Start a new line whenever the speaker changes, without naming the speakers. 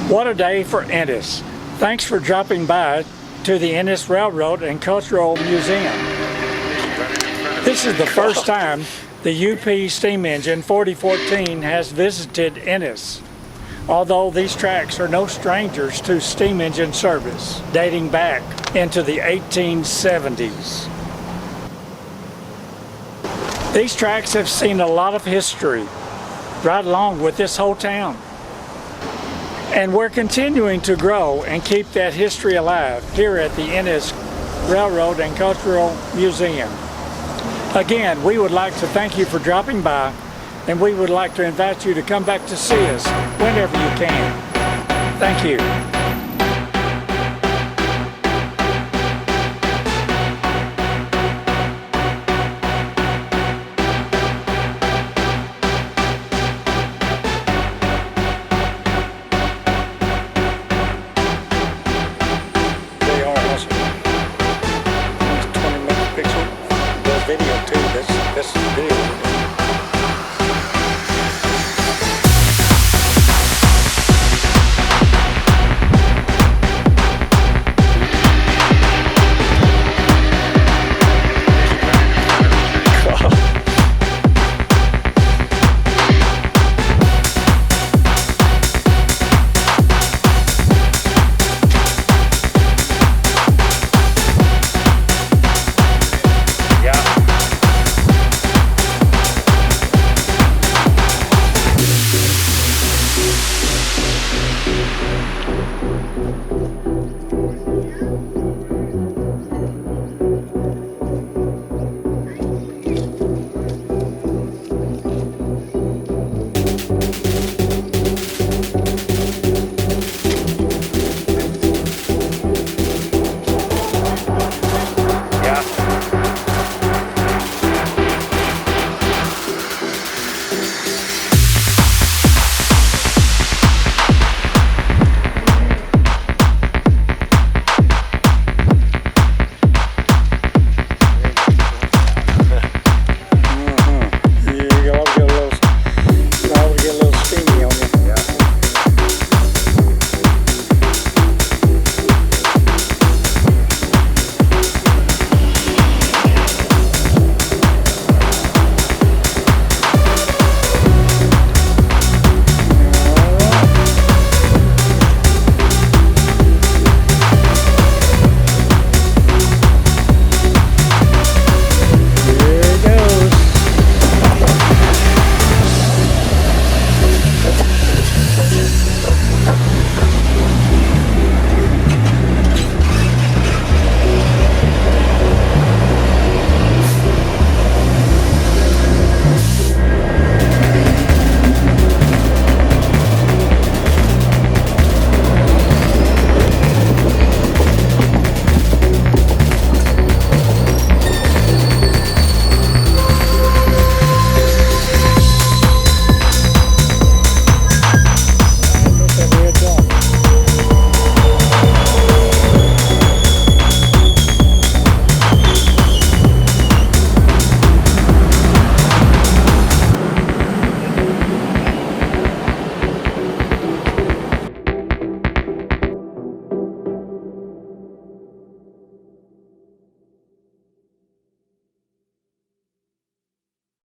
What a day for Ennis. Thanks for dropping by to the Ennis Railroad and Cultural Museum. This is the first time the UP steam engine 4014 has visited Ennis. Although these tracks are no strangers to steam engine service, dating back into the 1870s. These tracks have seen a lot of history, right along with this whole town. And we're continuing to grow and keep that history alive here at the Ennis Railroad and Cultural Museum. Again, we would like to thank you for dropping by, and we would like to invite you to come back to see us whenever you can. Thank you.